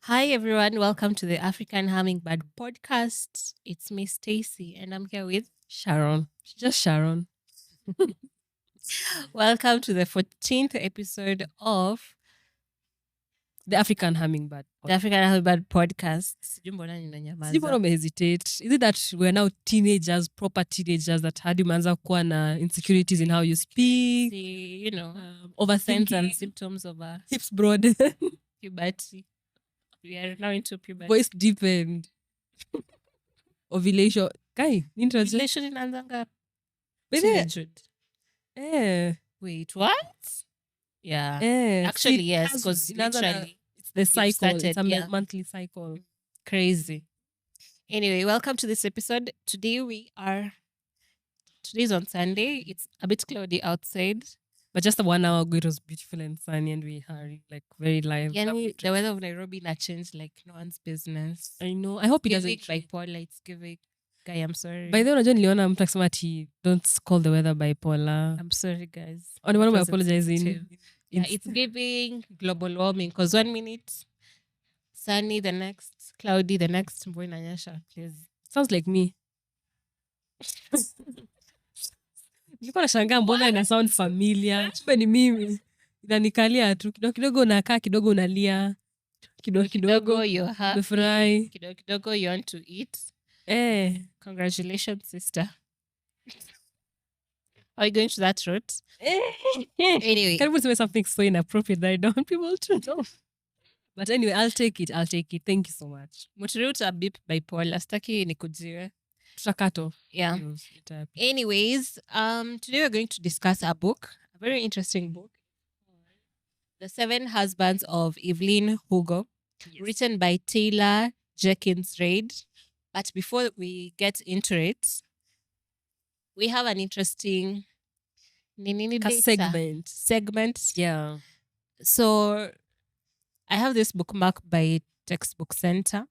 Hi everyone, welcome to the African Hummingbird podcast. It's me Stacy and I'm here with Sharon. Just Sharon. welcome to the 14th episode of The African hummingbird. the African Hummingbird podcast. Sijui mbona ninanyamaza. Sijui mbona umehesitate. Is it that we're now teenagers, proper teenagers that hadi umeanza kuwa na insecurities in how you speak, See, signs overthinking, and symptoms of hips broad, puberty. We are now into puberty. voice deepened, ovulation. Kai, interesting. Ovulation inaanzanga But teenagehood. Wait, what? Yeah. Eh, Actually, see, yes, has- because inaanza na- literally it's the cycle. started, It's a yeah. monthly cycle. Crazy. Anyway, welcome to this episode. Today's on Sunday. It's a bit cloudy outside. But just 1 hour ago, it was beautiful and sunny, and we are like very live. Yani, the weather of Nairobi na changed like no one's business. I know. I hope it Giving doesn't. bipolar, it's giving. Guy, I'm sorry. By the way, unajua niliona mtu akisema ati don't call the weather bipolar. I'm sorry, guys. On one It way was apologizing. sensitive. Yeah, it's giving global warming because 1 minute sunny, the next cloudy, the next mvua inanyesha. Please. Sounds like me. Nilikuwa nashangaa mbona ina sound familiar. Kumbe ni mimi. Inanikalia tu kidogo kidogo unakaa kidogo unalia. Kidogo kidogo You're happy. umefurahi. Kidogo kidogo you want to eat. Congratulations, sister. Are you going to that route? Anyway, Karibu niseme something so inappropriate that I don't want people to know. But anyway, I'll take it. Thank you so much. muturiuta a bit bipolar. Staki nikujiwe. Tutakat off. Yeah. Anyways, today we're going to discuss a book, a very interesting book. The Seven Husbands of Evelyn Hugo, written by Taylor Jenkins Reid. But before we get into it, we have an interesting segment. Yeah. So I have this bookmark by Textbook Center,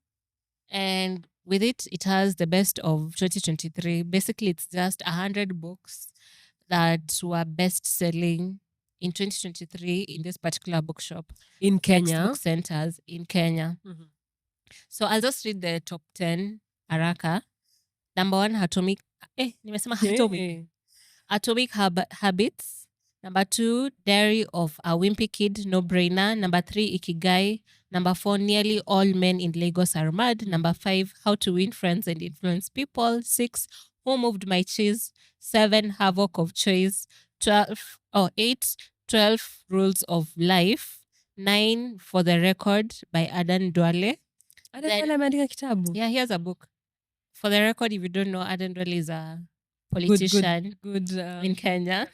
and with it, it has the best of 2023. Basically, it's just 100 books that were best selling in 2023 in this particular bookshop. In Kenya. Textbook centers in Kenya. Mhm. So I'll just read the top 10 haraka. Number 1, nimesema Atomic. Atomic Habits. Number 2, Diary of a Wimpy Kid, No Brainer. Number 3, Ikigai. Number 4, Nearly All Men in Lagos Are Mad. Number 5, How to Win Friends and Influence People. 6, Who Moved My Cheese. 7, Havoc of Choice. 8, 12 Rules of Life. 9, For the Record by Adan Duale. ameandika kitabu. Yeah, here's a book. For the record, if you don't know, Adan Duale is a politician Good. in Kenya.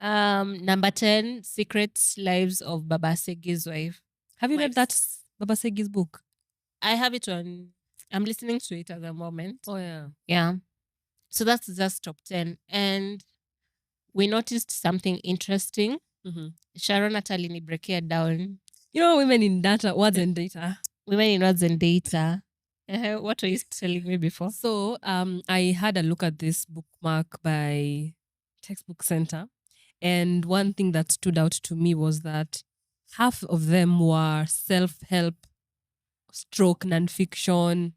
Ah. Number 10, Secret Lives of Baba Segi's wife. Have you read that Baba Segi's book? I have it on. I'm listening to it at the moment. Oh yeah. Yeah. So that's just top 10. And we noticed something interesting. Mm-hmm. Sharon Natalini break it down. You know, women in data, words and data. Women in words and data. What were you telling me before? So I had a look at this bookmark by Textbook Center. And one thing that stood out to me was that half of them were self-help, stroke nonfiction,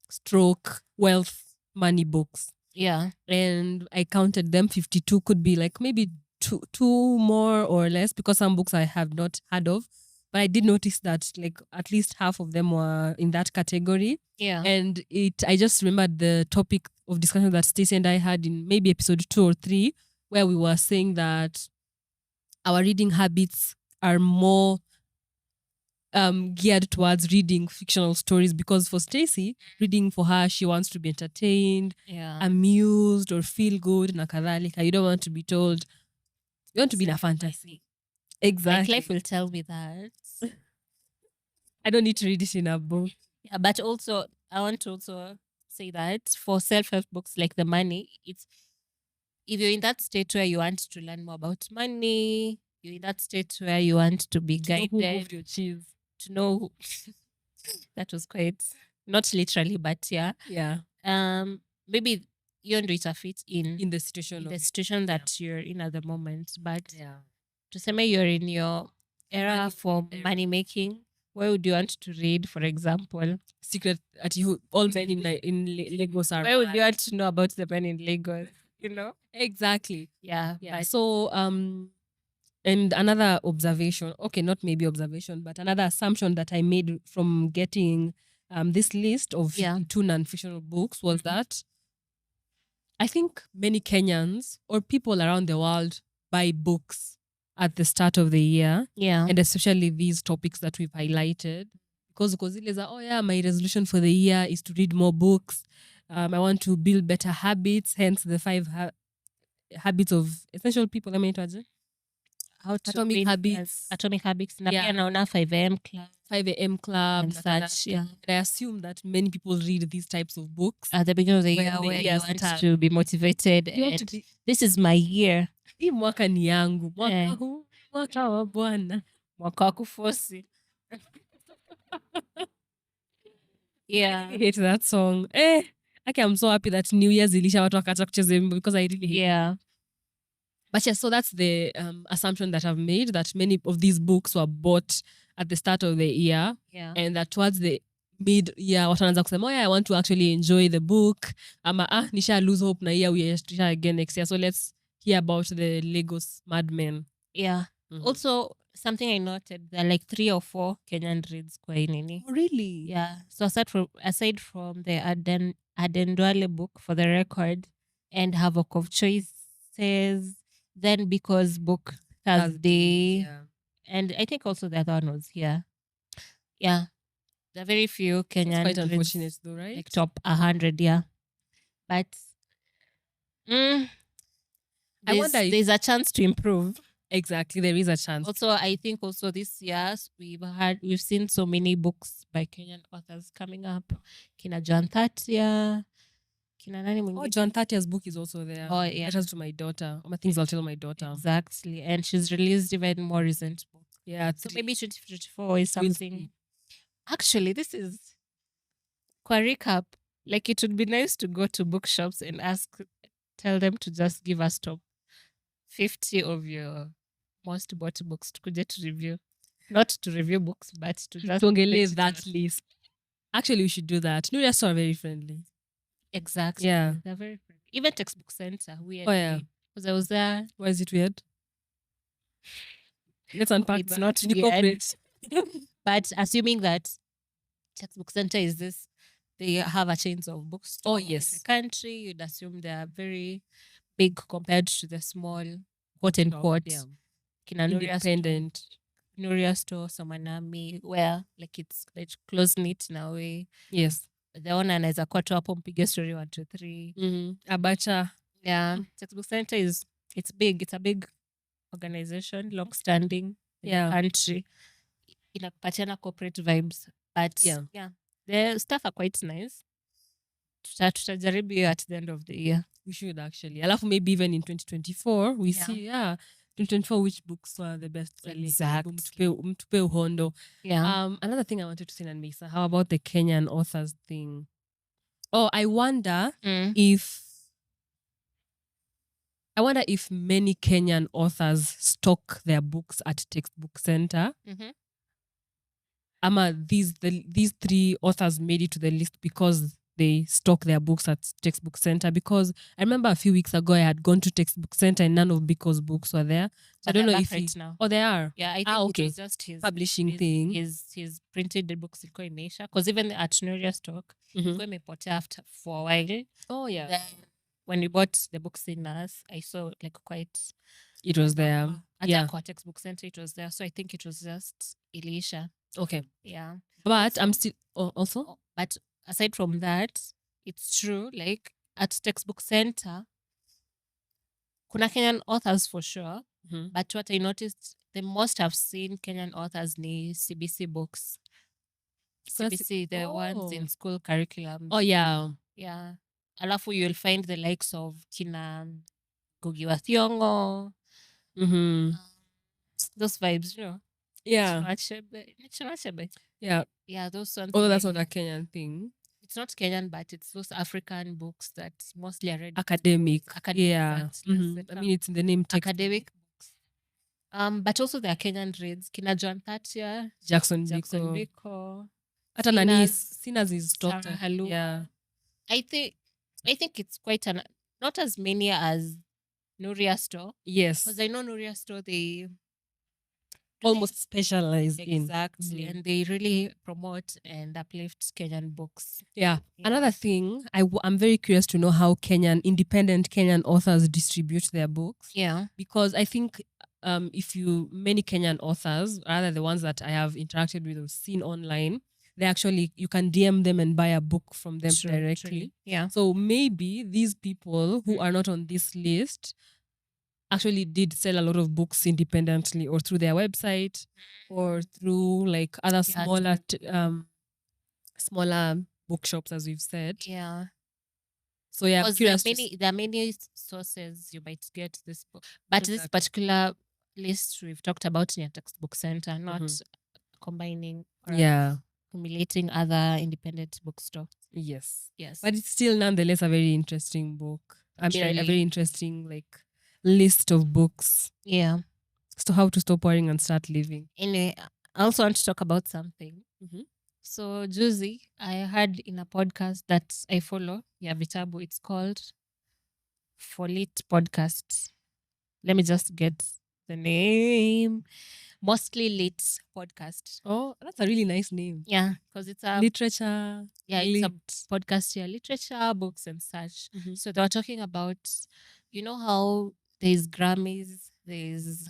stroke wealth money books. Yeah. And I counted them. 52 could be like maybe two more or less, because some books I have not heard of. But I did notice that like at least half of them were in that category. Yeah. And I just remembered the topic of discussion that Stacy and I had in maybe episode 2 or 3, where we were saying that our reading habits are more geared towards reading fictional stories, because for Stacy, reading for her, she wants to be entertained, amused, or feel good, na kadhalika. You don't want to be told, you want to be in a fantasy. Exactly. Like life will tell me that. I don't need to read it in a book. Yeah, but also I want to also say that for self-help books like the money, it's if you're in that state where you want to learn more about money, you're in that state where you want to be guided, Who moved your cheese? to know who, that was quite not literally, but yeah. Maybe you don't do it a fit in the situation that you're in at the moment, but to say you're in your era for money making. Where would you want to read, for example? Secret at you, all men in Lagos are. Where would you want to know about the men in Lagos? You know? Exactly. Yeah. Yeah. But So and another observation, okay, not maybe observation, but another assumption that I made from getting this list of 52 non-fictional books was that I think many Kenyans or people around the world buy books at the start of the year. yeah. And especially these topics that we've highlighted. Because oh yeah, my resolution for the year is to read more books. I want to build better habits, hence the 5 habits of essential people. Let me tell you. How to Atomic read Habits. Atomic Habits. Na Yeah. pia naona 5am club 5 a.m. club and such. Yeah. And I assume that many people read these types of books At the beginning of the when year, the where year you want starts. to be motivated. You have to And be- this is my year. Hii mwaka ni yangu. Mwaka Eh. huu, mwaka wa Bwana. Mwaka wa kufosi. Yeah. I hate that song. Okay, I'm so happy that New Year's ilisha watu wakaacha kucheza wimbo because I really hate it. Yeah. But yeah, so that's the assumption that I've made, that many of these books were bought at the start of the year. Yeah. And that towards the mid-year, wataanza kusema, oh yeah, I want to actually enjoy the book. Ama, nisha lose hope na year we try again next year. So let's hear about the Lagos Madmen. Yeah. Mhm. Also, something I noted, there are like 3 or 4 Kenyan reads kwa hii nini. Oh, really? Yeah. So aside from the Adendwale book, for the record, and Havoc of Choices, then Because Book Thursday, Yeah. and I think also the other one was here. Yeah. There are very few Kenyan Quite reads, unfortunate though, right? like top 100, yeah. But I wonder if- there's a chance to improve. Exactly, there is a chance. Also, I think also this year we've seen so many books by Kenyan authors coming up. Kina John Thatia, kina nani Oh, mwingine? John Thatia's book is also there. Oh, yeah. Letters to my daughter. All my things I'll tell my daughter. Exactly. And she's released even more recent book. Yeah. So maybe 2024 is We'll something. see. Actually, this is kwa recap. Like, it would be nice to go to bookshops and tell them to just give us top 50 of your most bought books to review. Not to review books, but to just Tuongelee put it that on. list. Actually, we should do that. No, that's very friendly. Exactly. Yeah. They're very friendly. Even Textbook Center, weirdly. Oh, yeah. Because I was there. Why is it weird? Let's unpack It's that. not Incorporate. But assuming that Textbook Center is this, they have a chains of bookstores Oh, in yes. the country. You'd assume they are very big compared to the small, quote unquote, Yeah. Kina Nuria Independent. Nuria store, Somanami, where like it's like close knit in a way. Yes. The owner anaweza kuwa tu hapo mpige story 1 2 3. Abacha. Yeah. Textbook Center it's big. It's a big organization, long standing in Yeah. the country. Inakupatiana corporate vibes. But yeah. The staff are quite nice. Tutajaribu hiyo at the end of the year. We should actually. Alafu maybe even in 2024, we see, 2024 which books were the best selling. Exactly. Mtupe uhondo. Yeah. Another thing I wanted to say, Mesa, how about the Kenyan authors thing? Oh, I wonder if many Kenyan authors stock their books at Textbook Center. Ama these 3 authors made it to the list because they stock their books at Textbook Center. Because I remember a few weeks ago I had gone to Textbook Center and none of Biko's books were there. So I don't know if right now. Oh, they are. Yeah, I think okay. it was just his publishing thing. His printed the books ilikuwa imeisha. Because even the at Nuria stock ilikuwa imepotea for a while. Oh yeah. Then when we bought the books in us, I saw like quite. It was there. At our Textbook Center, it was there. So I think it was just ilisha. Okay. Yeah. But I'm still also. But aside from that, it's true. Like at Textbook Center, kuna Kenyan authors for sure. But what I noticed, the most I've seen Kenyan authors ni CBC books. CBC, the ones in school curriculum. Oh yeah. Yeah. Alafu you'll find the likes of kina Ngugi wa Thiong'o. Those vibes, you know. Yeah. Chinachebe. Yeah. Yeah, those ones. Oh, that's not a Kenyan thing. It's not Kenyan, but it's those African books that mostly are read. Academic. Yeah. Yes, I mean, it's in the name text. Academic books. But also there are Kenyan reads. Kina John Thatcher, Jackson Jackson Biko. Biko, Hata nani Sinners, Sinners is top. Sarah Halua. Yeah. I think it's quite not as many as Nuria Store. Yes. Because I know Nuria Store, they Almost specialize exactly, in. and they really promote and uplift Kenyan books. Yeah. Another thing, I'm very curious to know how independent Kenyan authors distribute their books. Yeah. Because I think many Kenyan authors, rather the ones that I have interacted with or seen online, they actually, you can DM them and buy a book from them directly. Yeah. So maybe these people who are not on this list actually did sell a lot of books independently or through their website or through like other smaller bookshops, as we've said. Yeah. So yeah, because there are many sources you might get this book, but this particular list we've talked about in your Textbook Center, not combining or accumulating other independent bookstores. Yes. Yes. But it's still nonetheless a very interesting book. I mean, a very interesting like list of books. Yeah. So how to stop worrying and start living. Anyway, I also want to talk about something. So Juicy, I heard in a podcast that I follow, Vitabu, it's called For Lit Podcast. Let me just get the name. Mostly Lit Podcast. Oh, that's a really nice name. Yeah, because it's a literature. Yeah, it's a podcast here, literature, books and such. So they were talking about, you know how there's Grammys, there's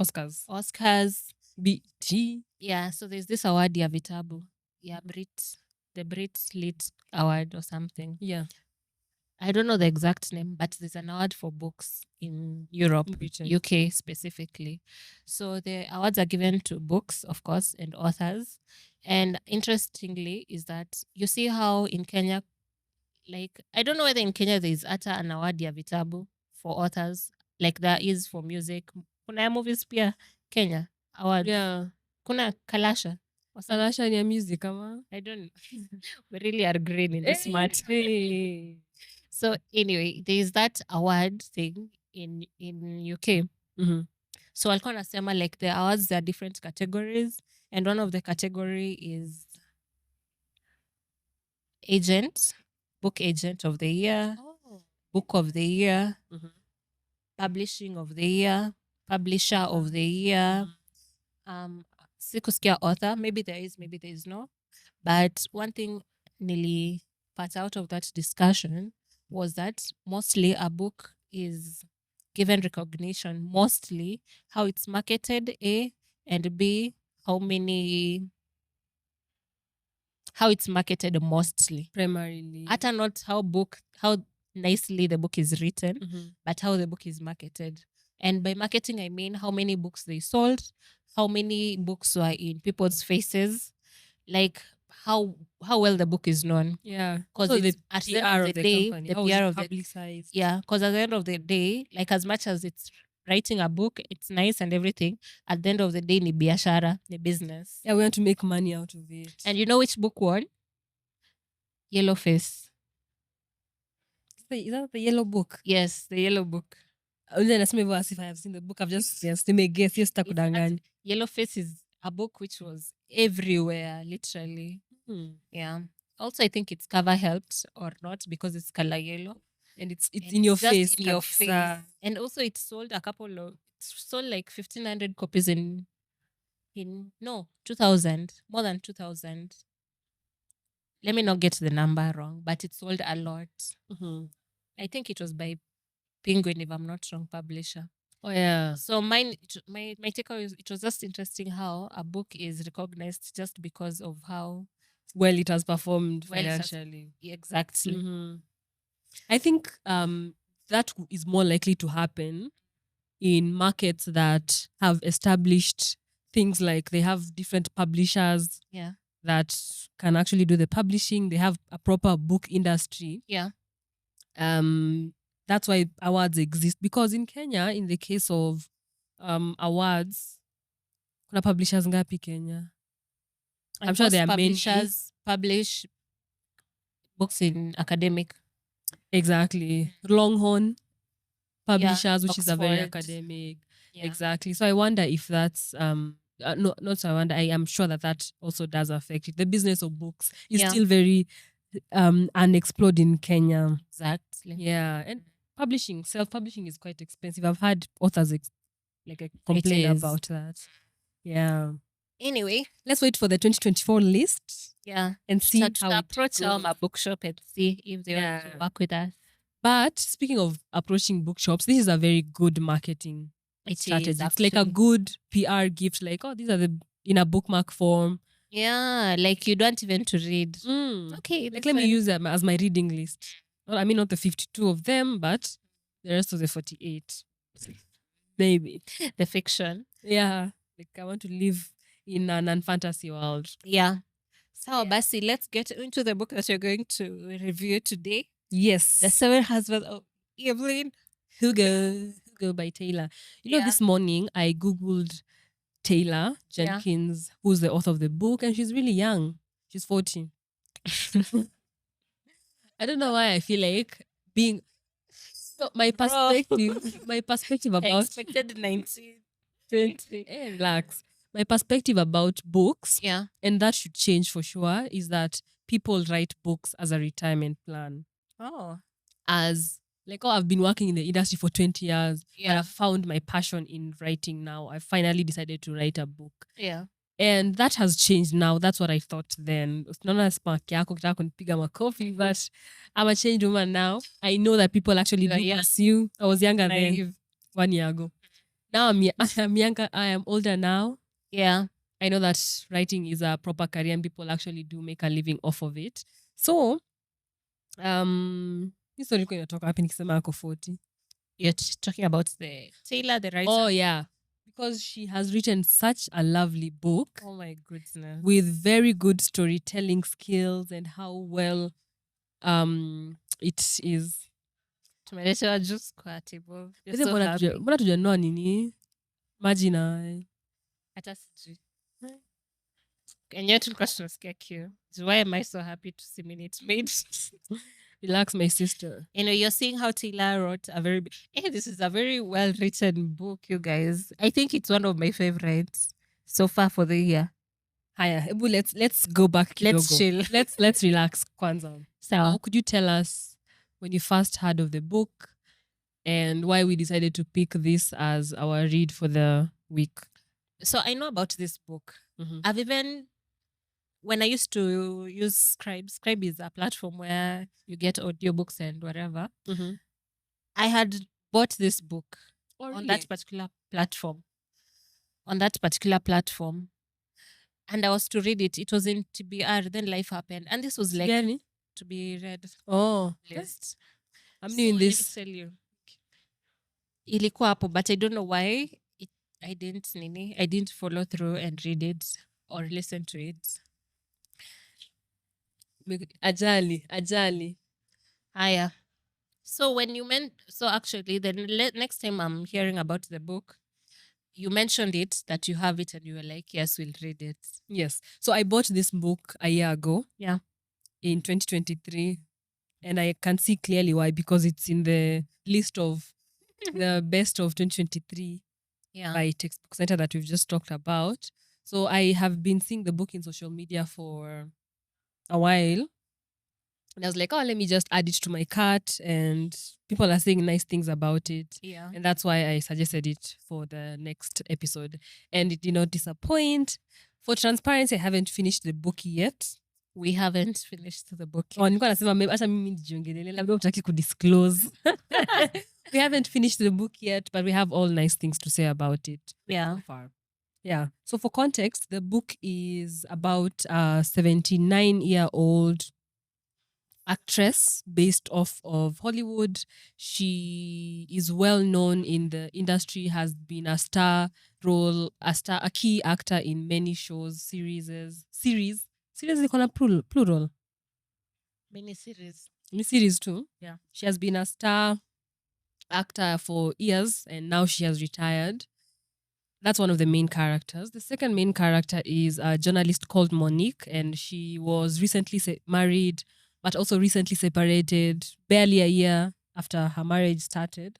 Oscars, BT. Yeah, so there's this award, Vitabu. Yeah, the Brit Lit Award or something. Yeah. I don't know the exact name, but there's an award for books in Europe, UK specifically. So the awards are given to books, of course, and authors. And interestingly is that you see how in Kenya, like, I don't know whether in Kenya there is an award ya vitabu for authors, like there is for music. Kuna ya movies pia Kenya award. Yeah. Kuna Kalasha. Kalasha ni ya music ama? I don't know. We really are green in this matter. So anyway, there is that award thing in UK. So walikuwa nasema like the awards, there are different categories, and one of the category is book agent of the year, book of the year, publishing of the year, publisher of the year. Sikusikia author, maybe there is no. But one thing nilipata out of that discussion was that mostly a book is given recognition, mostly how it's marketed, A, and B, how it's marketed mostly. Primarily. Ata not how nicely the book is written, but how the book is marketed. And by marketing, I mean how many books they sold, how many books were in people's faces, like how well the book is known. Yeah. Because so at the end of the day, company, the PR of publicized. Yeah, because at the end of the day, like as much as it's writing a book, it's nice and everything. At the end of the day, ni biashara, ni business. Yeah, we want to make money out of it. And you know which book won? Yellowface. Is that the yellow book? Yes, the yellow book. As if I have seen the book, I've just guessed. May guess. Yes, Yellowface is a book which was everywhere, literally. Yeah. Also, I think its cover helped or not because it's color yellow. And it's in your face. In your face. And also it sold like 1,500 copies in 2,000. More than 2,000. Let me not get the number wrong, but it sold a lot. I think it was by Penguin, if I'm not wrong, publisher. Oh yeah. So my takeaway is it was just interesting how a book is recognized just because of how well it has performed financially. Exactly. I think that is more likely to happen in markets that have established things like they have different publishers that can actually do the publishing. They have a proper book industry. Yeah. That's why awards exist. Because in Kenya, in the case of awards, kuna publishers ngapi Kenya? I'm sure there are publishers publish books in academic. Exactly. Longhorn publishers, which Oxford. is a very academic. Yeah. Exactly. So I wonder if that's no, not so I wonder. I am sure that also does affect it. The business of books is Yeah. still very unexplored in Kenya. Exactly. Yeah, and self-publishing is quite expensive. I've had authors complain is. about that. Yeah. Anyway, Let's wait for the 2024 list yeah. and see Should how it approach goes. our bookshop and see if they want Yeah. to work with us. But speaking of approaching bookshops, this is a very good marketing It strategy. is It's like a actually. good PR gift, like, oh, these are in a bookmark form. Yeah, like you don't even to read. Okay, Like, let me use them as my reading list. Well, I mean, not the 52 of them, but the rest of the 48. Maybe. the fiction. Yeah. Like, I want to live in an non-fantasy world. Yeah. So, Basi, let's get into the book that you're going to review today. Yes. The Seven Husbands of Evelyn Hugo by Taylor. You know, this morning I Googled Taylor Jenkins, who's the author of the book, and she's really young. She's 40. I don't know why I feel like being my perspective about expected 19, 20. Relax. My perspective about books, Yeah. and that should change for sure, is that people write books as a retirement plan. Oh. As like, oh, I've been working in the industry for 20 years, but Yeah. I've found my passion in writing now. I finally decided to write a book. Yeah. And that has changed now. That's what I thought then. Unaona spark yako kitaka kunipiga makofi, but I'm a changed woman now. I know that people actually do pursue. I was younger then, 1 year ago. Now I'm younger. I am older now. Yeah. I know that writing is a proper career and people actually do make a living off of it. So, this one inatoka wapi nikisema ako 40? You're talking about the Taylor, the writer. Oh yeah, because she has written such a lovely book. Oh my goodness. With very good storytelling skills and how well it is. Tumeletewa juice kwa table. Mbona tujanua nini? Maji na hata sijui. Enyewe tulikuwa tunasikia kiu. Why am I so happy to see Minute Maid? Relax, my sister. You know, you're seeing how Taylor wrote this is a very well-written book, you guys. I think it's one of my favorites so far for the year. Haya, let's go back. Let's chill. Let's relax, Kwanza. So, could you tell us when you first heard of the book and why we decided to pick this as our read for the week? So I know about this book. Mm-hmm. I've even, when I used to use Scribe is a platform where you get audiobooks and whatever. Mm-hmm. I had bought this book on that particular platform. And I was to read it. It was in TBR, then life happened. And this was like to be read. Oh, list. I'm new in this. Let me tell you. Ilikuwa hapo, but I don't know why I didn't follow through and read it or listen to it. Ajali. Haya. So actually the next time I'm hearing about the book, you mentioned it, that you have it, and you were like, yes, we'll read it. Yes. So I bought this book a year ago. Yeah. In 2023. And I can see clearly why, because it's in the list of the best of 2023 by Textbook Center that we've just talked about. So I have been seeing the book in social media for a while. And I was like, oh, let me just add it to my cart. And people are saying nice things about it. Yeah. And that's why I suggested it for the next episode. And it did not disappoint. For transparency, I haven't finished the book yet. We haven't finished the book. Nilikuwa nasema hata mimi nijiongelele, labda utaki kudisclose. We haven't finished the book yet, but we have all nice things to say about it. Yeah. So far. Yeah. So for context, the book is about a 79-year-old actress based off of Hollywood. She is well known in the industry, has been a key actor in many shows, series iko na plural. Many series. Series too. Yeah. She has been a star actor for years and now she has retired. That's one of the main characters. The second main character is a journalist called Monique, and she was recently married, but also recently separated, barely a year after her marriage started.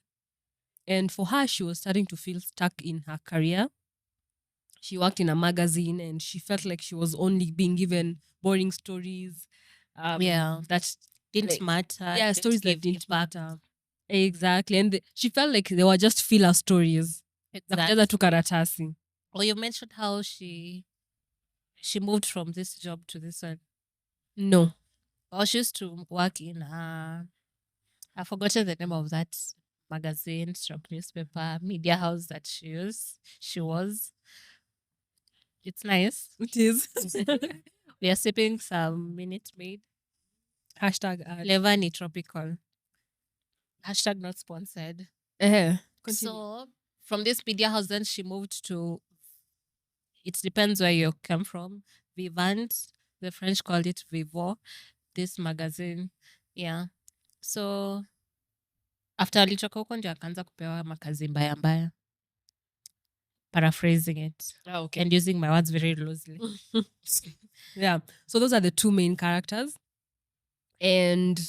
And for her, she was starting to feel stuck in her career. She worked in a magazine and she felt like she was only being given boring stories. That Didn't like, matter. yeah, didn't stories that give didn't impact. matter. Exactly. And she felt like they were just filler stories. Exactly. Tu karatasi. Or you mentioned how she moved from this job to this one. No. Or she used to work in I've forgotten the name of that magazine, stroke newspaper, media house that she was. It's nice. It is. We are sipping some Minute Maid. Hashtag ad. Flavor ni tropical. Hashtag not sponsored. Continue. So from this media house, then she moved to, it depends where you come from, Vivant. The French called it Vivo, this magazine. Yeah. So after alitoka huko ndio akaanza kupewa makazi mbaya mbaya. Paraphrasing it. Okay. And using my words very loosely. Yeah. So those are the two main characters. And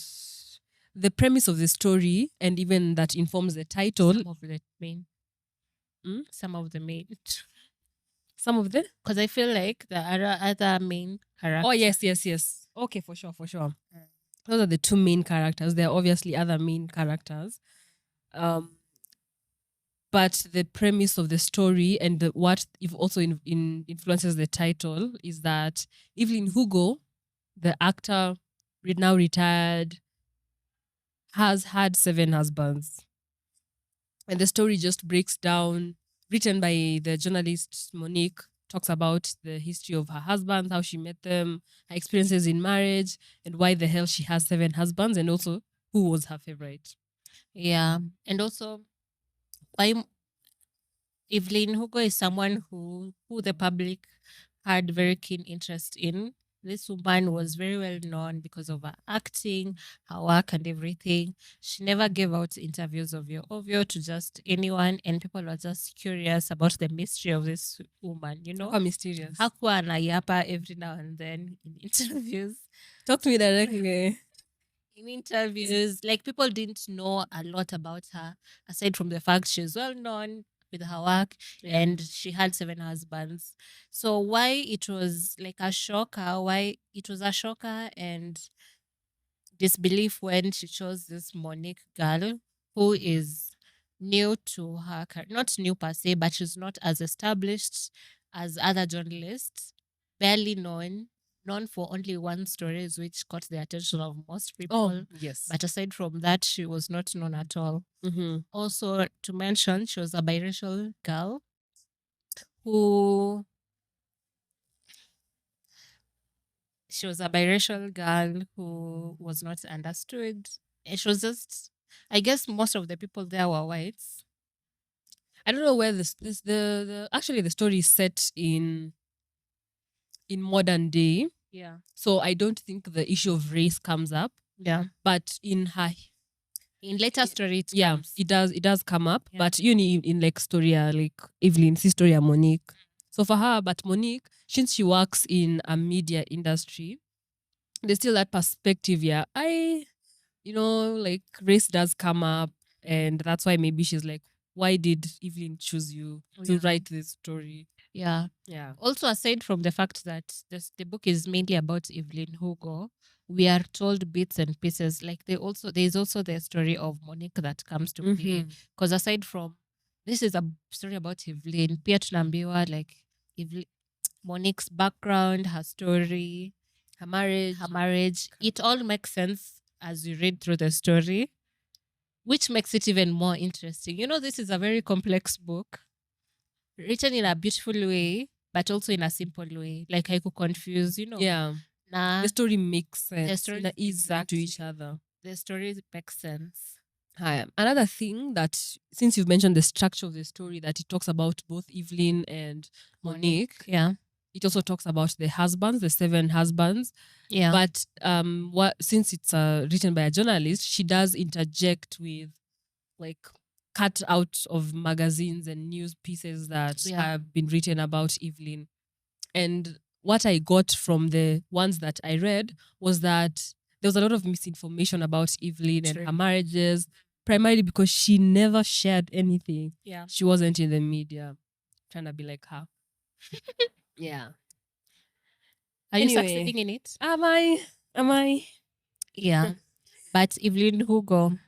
the premise of the story, and even that informs the title. Some of the main. Some of the main. Some of the? Because I feel like the other main characters. Oh, yes. Okay, for sure. Those are the two main characters. There are obviously other main characters. But the premise of the story and what also influences the title is that Evelyn Hugo, the actor, now retired, has had 7 husbands. And the story just breaks down, written by the journalist Monique, talks about the history of her husbands, how she met them, her experiences in marriage, and why the hell she has 7 husbands, and also who was her favorite. Yeah. And also, why Evelyn Hugo is someone who the public had very keen interest in. This woman was very well known because of her acting, her work, and everything. She never gave out interviews of your to just anyone, and people were just curious about the mystery of this woman. You know, how mysterious. Hakuwa anayapa every now and then in interviews. Talk to me directly. In interviews, like people didn't know a lot about her aside from the fact she's well known with her work and she had 7 husbands. So why it was like a shocker, and disbelief when she chose this Monique girl who is new to her career. Not new per se, but she's not as established as other journalists, barely known for only one stories which caught the attention of most people. Oh, yes. But aside from that, she was not known at all. Mm-hmm. Also, to mention, she was a biracial girl who was not understood. And she was just, I guess most of the people there were whites. I don't know where actually the story is set in modern day. Yeah. So I don't think the issue of race comes up. Yeah. But in later story, it does come up. Yeah. But you need in like story like Evelyn's story Monique. So for her, but Monique, since she works in a media industry, there's still that perspective. Yeah, like race does come up, and that's why maybe she's like, why did Evelyn choose you to write this story? Yeah. Also, aside from the fact that the book is mainly about Evelyn Hugo, we are told bits and pieces. Like there's also the story of Monique that comes to play. Because aside from this is a story about Evelyn, pia tunaambiwa like Monique's background, her story, her marriage. It all makes sense as you read through the story, which makes it even more interesting. You know, this is a very complex book, written in a beautiful way, but also in a simple way. Like I could confuse, you know. Yeah. The story makes sense. The story is to each other. The story makes sense. Another thing that, since you've mentioned the structure of the story, that it talks about both Evelyn and Monique. Yeah. It also talks about the husbands, the 7 husbands. Yeah. But since it's written by a journalist, she does interject with like cut out of magazines and news pieces that have been written about Evelyn. And what I got from the ones that I read was that there was a lot of misinformation about Evelyn and her marriages. primarily because she never shared anything. Yeah. She wasn't in the media. Trying to be like her. Yeah. Are you Anyway. succeeding in it? Am I? Yeah. But Evelyn Hugo.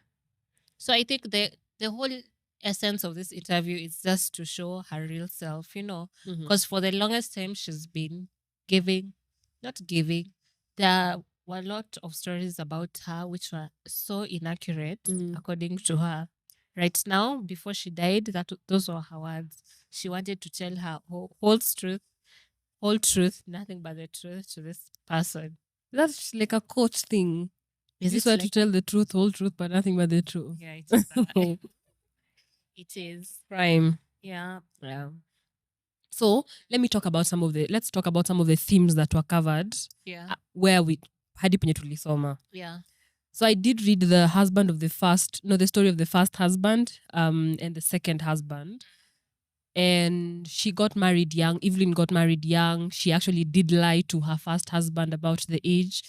So I think the whole essence of this interview is just to show her real self, because for the longest time she's been not giving. There were a lot of stories about her which were so inaccurate according to her. Right now, before she died, those were her words. She wanted to tell her whole truth, nothing but the truth to this person. That's like a coach thing. Is You it swear like, to tell the truth, whole truth, but nothing but the truth. yeah, it is that. It is. Prime. Yeah. Yeah. So let's talk about some of the themes that were covered. Yeah. Where we hadi penye tulisoma. Yeah. So I did read the story of the first husband, and the second husband. And she got married young. Evelyn got married young. She actually did lie to her first husband about the age,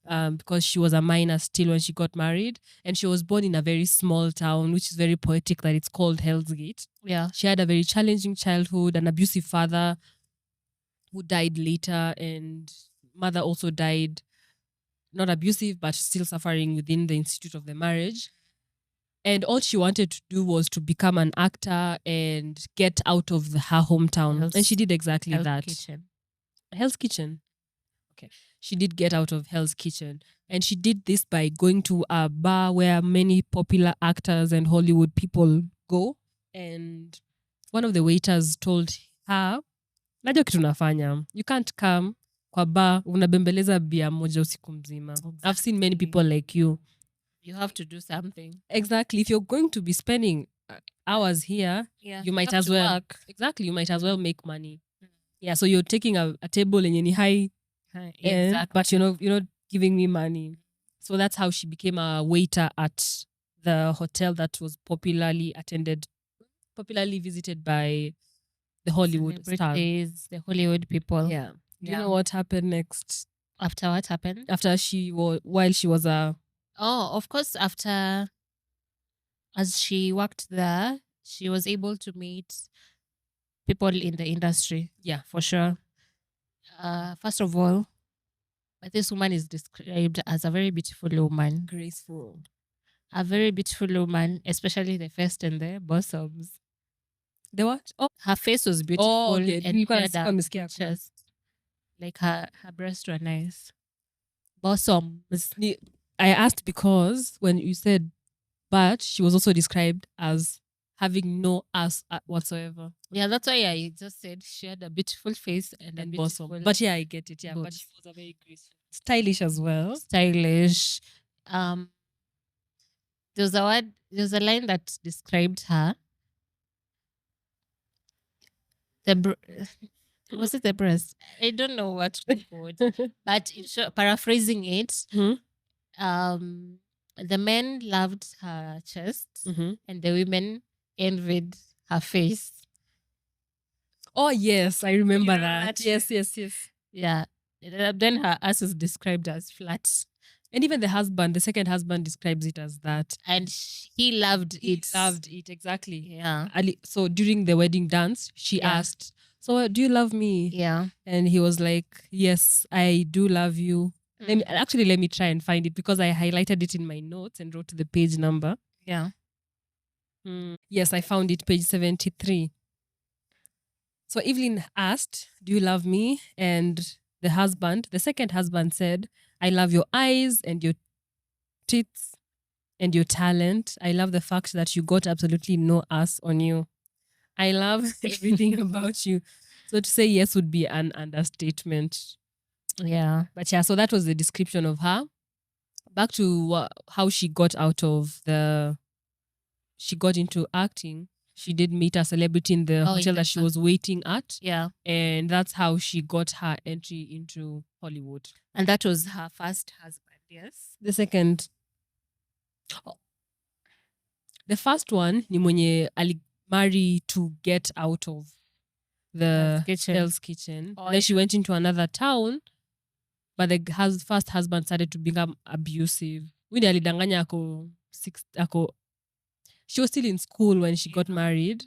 because she was a minor still when she got married. And she was born in a very small town, which is very poetic that it's called Hell's Gate. Yeah. She had a very challenging childhood, an abusive father who died later, and mother also died, not abusive, but still suffering within the institute of the marriage. And all she wanted to do was to become an actor and get out of her hometown. And she did exactly that. Hell's Kitchen. Okay. She did get out of Hell's Kitchen. And she did this by going to a bar where many popular actors and Hollywood people go. And one of the waiters told her, najua kitu nafanya. You can't come kwa bar unabembeleza bia moja usiku mzima. I've seen many people like you. You have to do something. Exactly. If you're going to be spending hours here, you might as well work. Exactly. You might as well make money. Yeah. So you're taking a table and you're high, exactly. But you're not giving me money. So that's how she became a waiter at the hotel that was popularly visited by the Hollywood stars, the Hollywood people. Yeah. Do you know what happened next? After what happened? After while she was a... Oh, of course, as she worked there, she was able to meet people in the industry. Yeah, for sure. First of all, this woman is described as a very beautiful woman. Graceful. A very beautiful woman, especially the first and the bosoms. The what? Oh, her face was beautiful. Oh, okay. And chest. Like her breasts were nice. Bosoms. I asked because when you said, but she was also described as having no ass whatsoever. Yeah, that's why I just said she had a beautiful face and a beautiful bosom. But yeah, I get it. Yeah, but she was a very graceful, stylish as well. Stylish. There's a line that described her. Was it the breast? I don't know what to quote, but paraphrasing it, the men loved her chest, and the women envied her face. Oh yes, I remember that. Yes. Yeah. Then her ass is described as flat. And even the second husband describes it as that. And he loved it. He loved it, exactly. Yeah. So during the wedding dance, she asked, so do you love me? Yeah. And he was like, yes, I do love you. Let me try and find it because I highlighted it in my notes and wrote the page number. Yeah. Yes, I found it, page 73. So Evelyn asked, do you love me? And the second husband said, I love your eyes and your tits and your talent. I love the fact that you got absolutely no ass on you. I love everything about you. So to say yes would be an understatement. Yeah. But yeah, so that was the description of her. Back to how she got she got into acting. She did meet a celebrity in the hotel that she was waiting at. Yeah. And that's how she got her entry into Hollywood. And that was her first husband, yes? The second. The first one, ni mwenye marry to get out of the Hell's Kitchen. Then she went into another town, but the first husband started to become abusive. Widi alidanganya ako She was still in school when she got married.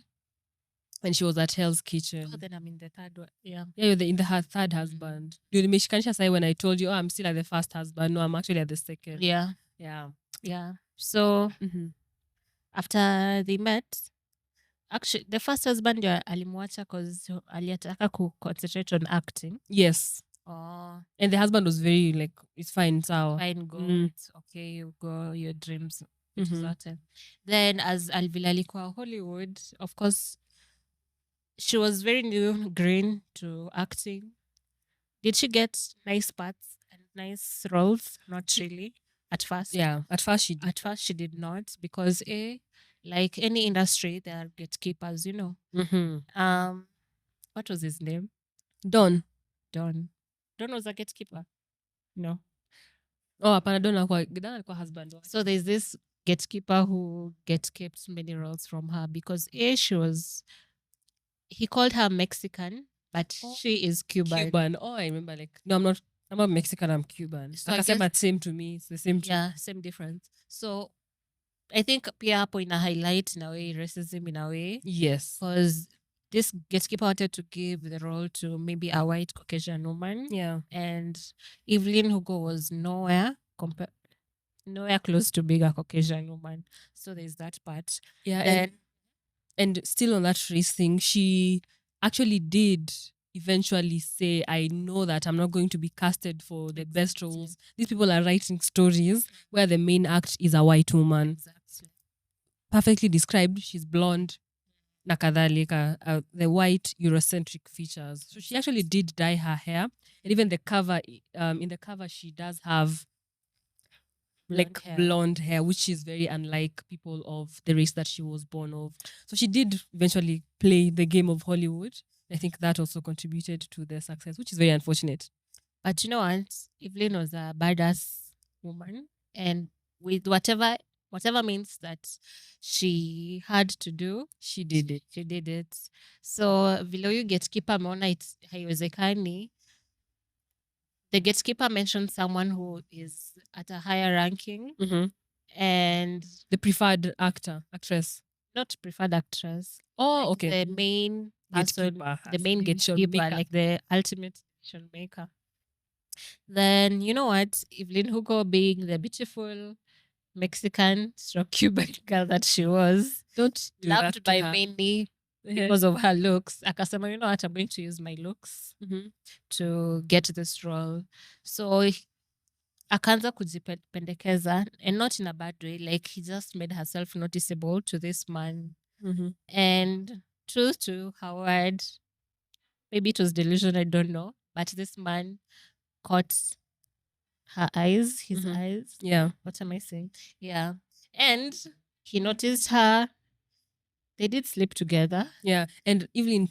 And she was at Hell's Kitchen. Oh, then I'm in the third one. Yeah. Yeah, you're in her third husband. Dude, Meshikanisha say when I told you, oh, I'm still at the first husband. No, I'm actually at the second. Yeah. Yeah. Yeah. So after they met, actually the first husband alimwacha because aliataka concentrate on acting. Yes. Oh. And the husband was very like, it's fine, so fine, go. It's okay, you go, your dreams. Then as Alvila alikuwa Hollywood, of course, she was very new, green to acting. Did she get nice parts and nice roles? Not really. At first. Yeah, at first she did. At first she did not because like any industry, there are gatekeepers, you know. What was his name? Don. Don was a gatekeeper. No. Oh, hapana, Don alikuwa husband. So there's this gatekeeper who gatekept many roles from her because he called her Mexican, but she is Cuban. Oh, I remember. Like, no, I'm not Mexican, I'm Cuban. So but same to me. It's the same. Yeah, same difference. So I think pia hapo ina highlight in a way racism in a way. Yes. Because this gatekeeper wanted to give the role to maybe a white Caucasian woman. Yeah. And Evelyn Hugo was nowhere close to being a Caucasian woman. So there's that part. Yeah. And still on that race thing, she actually did eventually say, I know that I'm not going to be casted for the best roles. These people are writing stories where the main act is a white woman. Exactly. Perfectly described. She's blonde. Nakadhalika, the white Eurocentric features. So she actually did dye her hair. And even the cover, in the cover, she does have blonde hair, which is very unlike people of the race that she was born of. So she did eventually play the game of Hollywood. I think that also contributed to their success, which is very unfortunate. But you know what? Evelyn was a badass woman, and with whatever means that she had to do, she did it. She did it. So vile huyu gatekeeper ameona haiwezekani, the gatekeeper mentioned someone who is at a higher ranking, and the preferred actress. Not preferred actress. Oh, like okay. The main person, the main gatekeeper, like the ultimate decision maker. Then you know what? Evelyn Hugo, being the beautiful Mexican / Cuban girl that she was, loved by many because of her looks. Akasema, you know what? I'm going to use my looks to get this role. So akaanza kujipendekeza, and not in a bad way. Like he just made herself noticeable to this man. And truth to her word, maybe it was delusion, I don't know, but this man caught her eyes, his eyes. Yeah. What am I saying? Yeah. And he noticed her. They did sleep together. Yeah. And Evelyn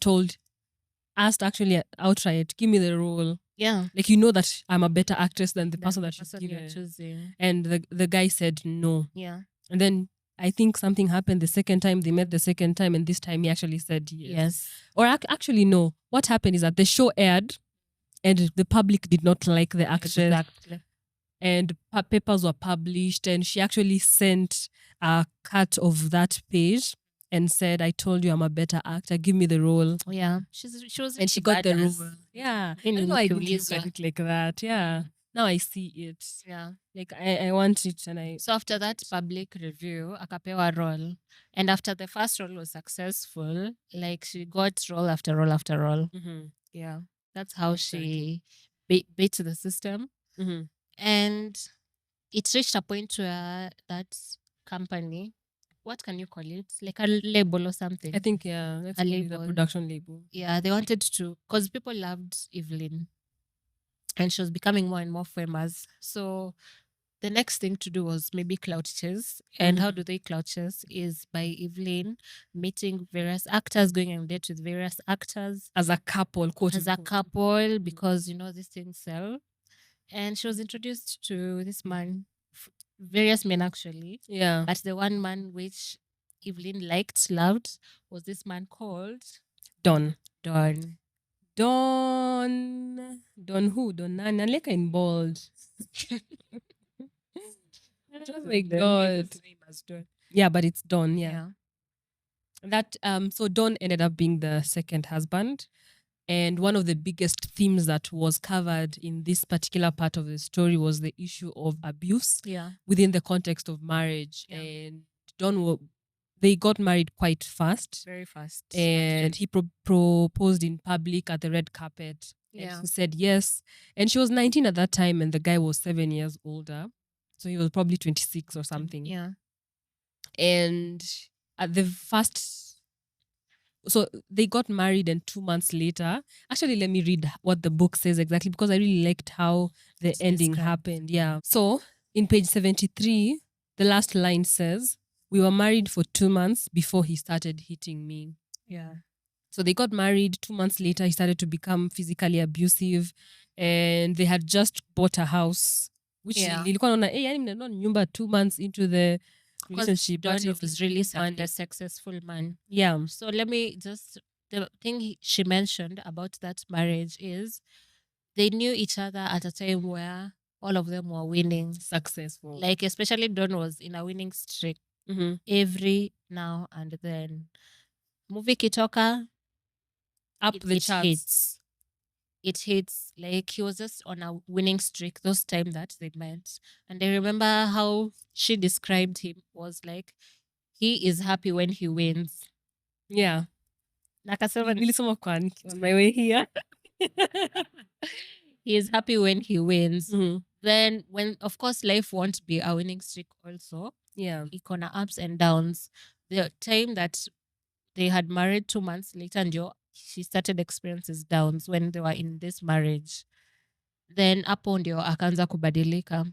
asked actually outright, give me the role. Yeah. Like, you know that I'm a better actress than the person that you're choosing. And the guy said no. Yeah. And then I think something happened the second time. They met the second time, and this time he actually said yes. Or actually, no. What happened is that the show aired, and the public did not like the actress. Exactly. And papers were published, and she actually sent a cut of that page and said, I told you I'm a better actor. Give me the role. Oh, yeah. She was and she got the role. Yeah. I know I didn't look at it like that. Yeah. Now I see it. Yeah. Like I want it, and So after that public review, akapewa role. And after the first role was successful, like she got role after role after role. Yeah. That's how she beat the system. And it reached a point where that company, what can you call it? Like a label or something. I think, yeah, that's a production label. Yeah, they wanted to, because people loved Evelyn and she was becoming more and more famous. So the next thing to do was maybe clout chase. And how do they clout chase? Is by Evelyn meeting various actors, going on dates with various actors. As a couple, quote As a couple, because, you know, these things sell. And she was introduced to this man, various men actually. Yeah. But the one man which Evelyn loved, was this man called Don. Don who? Don Nani? Like in bold. Oh my God. His name as Don. Yeah, but it's Don. Yeah. Yeah. That so Don ended up being the second husband. And one of the biggest themes that was covered in this particular part of the story was the issue of abuse Yeah. within the context of marriage. Yeah. And they got married quite fast. Very fast. And he proposed in public at the red carpet. Yeah. And she said yes. And she was 19 at that time, and the guy was 7 years older. So he was probably 26 or something. Yeah. And at the first, so they got married, and 2 months later, actually, let me read what the book says exactly, because I really liked how the ending happened. Yeah. So in page 73, the last line says, "We were married for 2 months before he started hitting me." Yeah. So they got married. 2 months later, he started to become physically abusive, and they had just bought a house, which nilikuwa naona, yani mnanunua nyumba 2 months into the relationship. Don But was really a successful man. Yeah. So let me just, the thing she mentioned about that marriage is they knew each other at a time where all of them were winning. Successful. Like especially Don was in a winning streak every now and then. Movie kitoka, up the charts. It hits. Like he was just on a winning streak those time that they met. And I remember how she described him was like, he is happy when he wins. Yeah. Nakasema nilisoma on my way here. He is happy when he wins. Then when, of course, life won't be a winning streak also. Yeah. Iko na ups and downs. The time that they had married 2 months later, and she started experiences downs when they were in this marriage. Then hapo ndio akaanza kubadilika.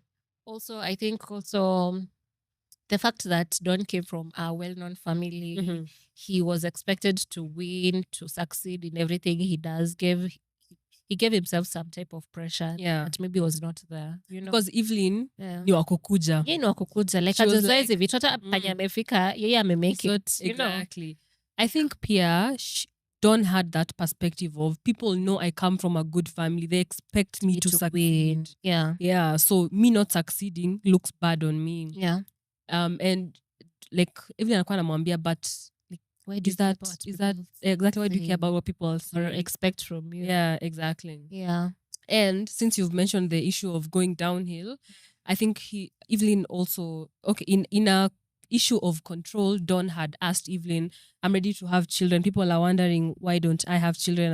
Also, I think also the fact that Don came from a well-known family, he was expected to win, to succeed in everything he does. He gave himself some type of pressure that maybe was not there. You know? Because Evelyn ni wakukuja. Yeye ni wakukuja. Like hajazoezi vitu hata panya amefika, yeye amemake it. Exactly. I think Pia, Don had that perspective of people know I come from a good family. They expect me to succeed. Win. Yeah. Yeah. So me not succeeding looks bad on me. Yeah. And like Evelyn anakuwa anamwambia, but like, why do is that exactly why do you care about what people or expect from you? Yeah, exactly. Yeah. And since you've mentioned the issue of going downhill, I think Evelyn also in a issue of control, Don had asked Evelyn, I'm ready to have children. People are wondering, why don't I have children?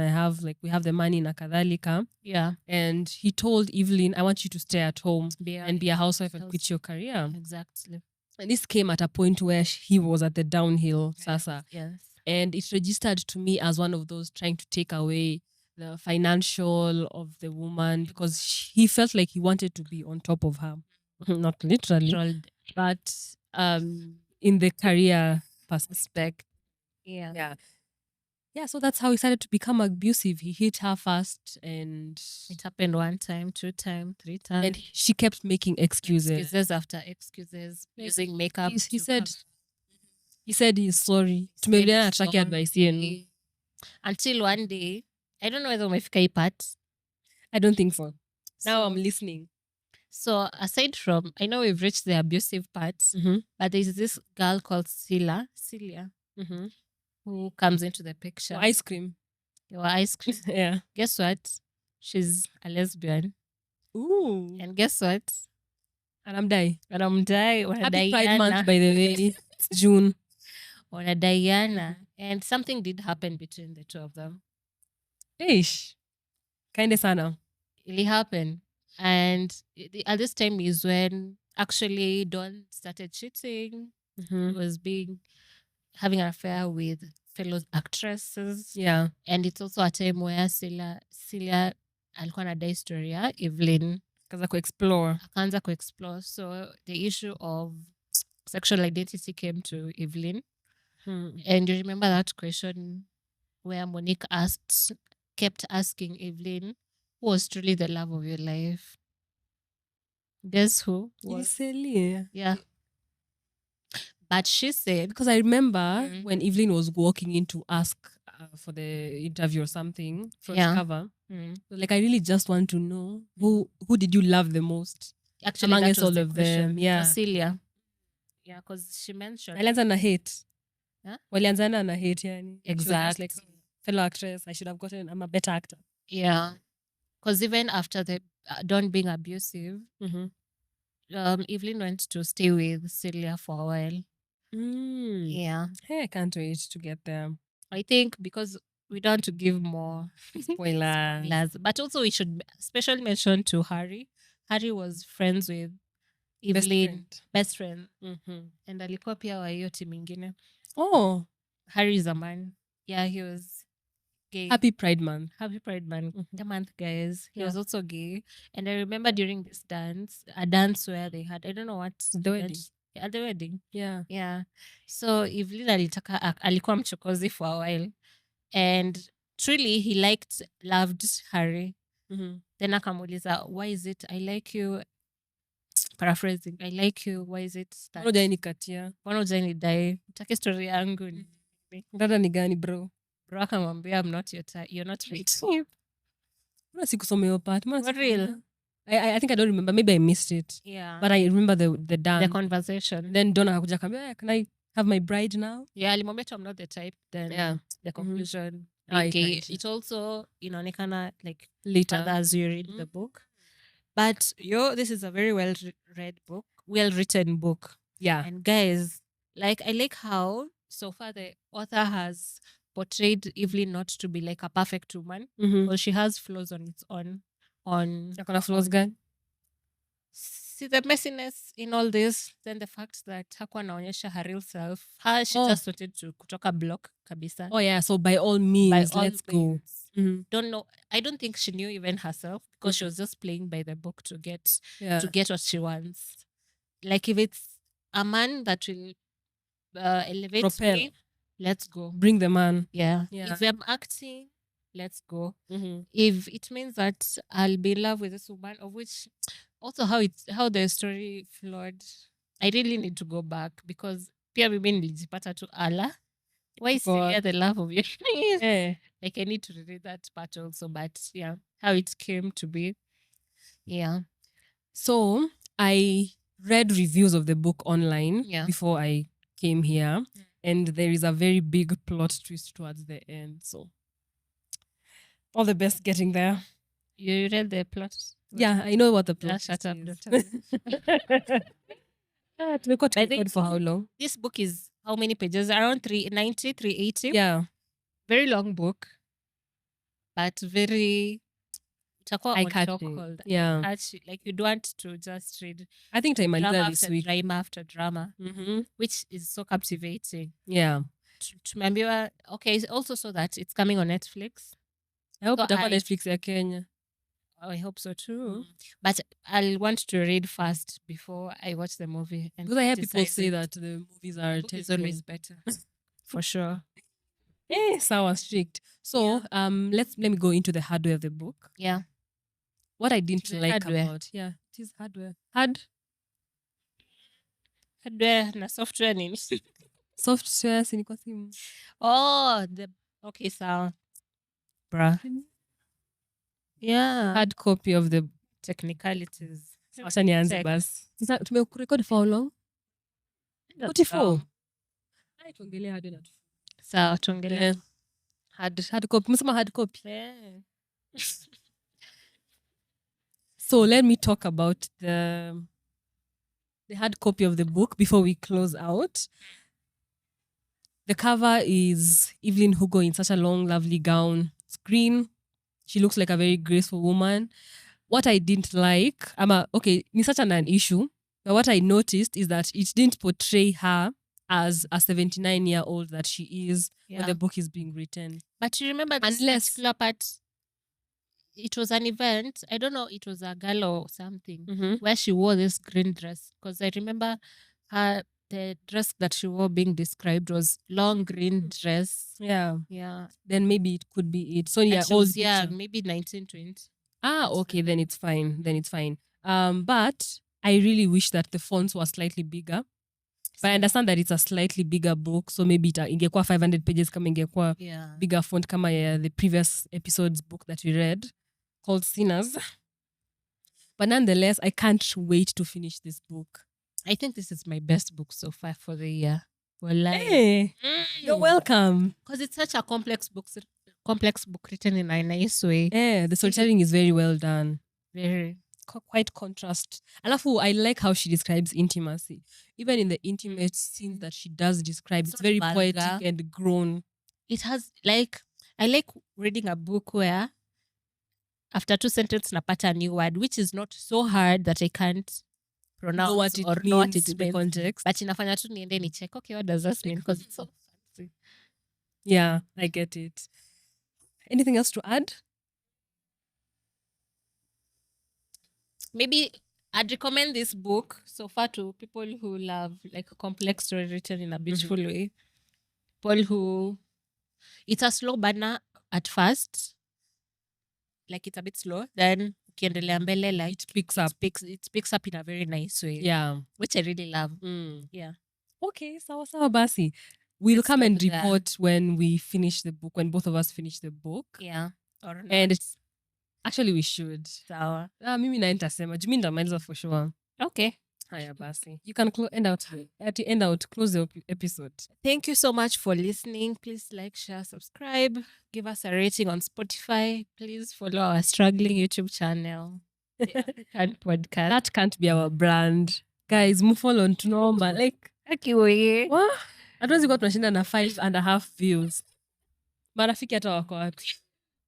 We have the money in Akadhalika. Yeah. And he told Evelyn, I want you to stay at home and be a housewife and quit your career. Exactly. And this came at a point where he was at the downhill, Sasa. Yes. And it registered to me as one of those trying to take away the financial of the woman, because he felt like he wanted to be on top of her. Not literally, but in the career perspective. Yeah. So that's how he started to become abusive. He hit her first, and it happened 1 time, 2 times, 3 times, and she kept making excuses after excuses, using makeup. He said he's sorry. Tumeliana atake advice yenu. Until one day, I don't know whether umefika hii part. I don't think so. Now I'm listening. So aside from, I know we've reached the abusive part, but there's this girl called Celia, who comes into the picture. Ice cream. Ice cream. Yeah. Guess what? She's a lesbian. Ooh. And guess what? And I'm die. Happy Pride Month, by the way. It's June. Ona Diana. And something did happen between the two of them. Ish. Kinda sana. It happened. And at this time is when actually Don started cheating. He was having an affair with fellow actresses. Yeah. And it's also a time where Celia alikuwa na dai story ya Evelyn. Akaanza kuexplore. So the issue of sexual identity came to Evelyn. And you remember that question where Monique kept asking Evelyn, who was truly the love of your life? Guess who? Celia. Yeah. But she said, because I remember when Evelyn was walking in to ask for the interview or something, front cover, like, I really just want to know who did you love the most? Actually, amongst all of them. Yeah. Celia. Yeah, because she mentioned. Alianza na hate. Huh? Walianzana na hate yani. She was just Exactly. like, fellow actress, I should have gotten, I'm a better actor. Yeah. Because even after the Don being abusive, Evelyn went to stay with Celia for a while. Yeah. Hey, I can't wait to get there. I think because we don't want to give more Spoilers. but also we should especially mention to Harry. Harry was friends with Evelyn, best friend. And alikuwa pia wa hiyo team ingine. Oh, Harry is a man. Yeah, he was gay. Happy Pride Month. Happy Pride Month, guys. He was also gay. And I remember during this dance, a dance where they had, I don't know what. The wedding. At the wedding. Yeah. Yeah. So Evelyn alikuwa mchokozi for a while. And truly, he loved Harry. Then akamuuliza, why is it I like you? Paraphrasing, I like you. Why is it that? Mbona hujanidai? Utaki story yangu. Dada ni gani bro? Bro akamwambia, I'm not your type. You're not right. Mbona sikusoma hiyo part? For real? I think I don't remember. Maybe I missed it. Yeah. But I remember the dance. The conversation. Then Donna akakuja akambia, can I have my bride now? Yeah, alimwambia I'm not the type. Then the conclusion. Okay. It also inaonekana like later as you read the book. But this is a very well-read book, well-written book. Yeah. And guys, like I like how so far the author has portrayed Evelyn not to be like a perfect woman. Well, she has flaws on its own. Akona flaws gani? See the messiness in all this, then the fact that hakuwa anaonyesha her real self. She just wanted to kutoka block kabisa. Oh yeah, so by all means, let's go. Don't know. I don't think she knew even herself because she was just playing by the book to get what she wants. Like if it's a man that will elevate me, let's go. Bring the man. Yeah. If I'm acting, let's go. If it means that I'll be in love with this woman, of which also how the story flowed, I really need to go back because pia mimi nilijipata tu ala. Why is Celia the love of your life? Like I need to read that part also, but yeah, how it came to be. Yeah. So I read reviews of the book online before I came here, and there is a very big plot twist towards the end. So all the best getting there. You read the plot? Yeah, I know what the plot shut up. Tumekuwa for how long? This book is how many pages? Around 390, 380. Yeah. Very long book, but very eye-catching. Yeah. Like you don't want to just read. I think I might drama this week. Drama after drama, which is so captivating. Yeah. Tumeambiwa, okay, also so that it's coming on Netflix. I hope itakuwa Netflix ya Kenya. I hope so too. But I'll want to read first before I watch the movie. Because I hear people say that the movies are always better. For sure. Sour strict. So let me go into the hardware of the book. Yeah. What I didn't like hardware. about it is hardware. Hardware na software nini? Software si kwa simu. Oh, okay, so bruh. Yeah. Hard copy of the technicalities. Acha nianze basi. Sasa tumekurecord for how long? 44. Tuongelee hard na. Sawa, tuongelee. Hard copy. Msema hard copy. Yeah. So let me talk about the hard copy of the book before we close out. The cover is Evelyn Hugo in such a long, lovely gown. It's green. She looks like a very graceful woman. What I didn't like, it's such an issue, but what I noticed is that it didn't portray her as a 79-year-old that she is when the book is being written. But you remember this particular part, it was an event, I don't know, it was a gala or something, where she wore this green dress. Because I remember the dress that she wore being described was long green dress. Yeah. Yeah. Then maybe it could be it. So maybe 1920. Okay, then it's fine. But I really wish that the fonts were slightly bigger. But I understand that it's a slightly bigger book, so maybe ingekuwa 500 pages kama ingekuwa bigger font kama the previous episode's book that we read called Sinners. But nonetheless, I can't wait to finish this book. I think this is my best book so far for the year. Hey, you're welcome. Because it's such a complex book written in a nice way. Yeah, the storytelling is very well done. Very. Quite contrast. Alafu, I like how she describes intimacy. Even in the intimate scenes that she does describe, it's very vulgar. poetic and grown. It has I like reading a book where after 2 sentences napata a new word, which is not so hard that I can't pronounce Know what it or means, know what it the means. context. But inafanya tu niende ni check, okay, what does this mean? Because it's so fancy. Yeah, I get it. Anything else to add? Maybe I'd recommend this book so far to people who love like a complex story written in a beautiful way. People who it's a slow burner at first, like it's a bit slow. Then ukiendelea mbele, like It picks up. It picks up in a very nice way. Yeah, which I really love. Yeah. Okay, sawa basi. We'll Let's come and stop there. report when we finish the book, when both of us finish the book. Yeah. Or not. And actually we should. Sawa. Mimi na nitasema, juu mimi ndamaliza for sure. Okay. Haya basi. You can close the episode. Thank you so much for listening. Please like, share, subscribe. Give us a rating on Spotify. Please follow our struggling YouTube channel. And podcast. That can't be our brand. Guys, move on to normal. Like, Okay. what? Hatuwezi kuwa tunashinda na 5.5 views. Marafiki hata wako wapi?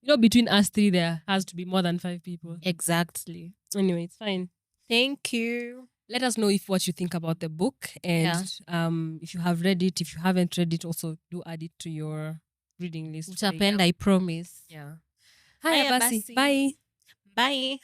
You know, between us three, there has to be more than 5 people. Exactly. Anyway, it's fine. Thank you. Let us know what you think about the book. And if you have read it, if you haven't read it, also do add it to your reading list. Utapenda, I promise. Yeah. Hi, Basi. Bye. Bye.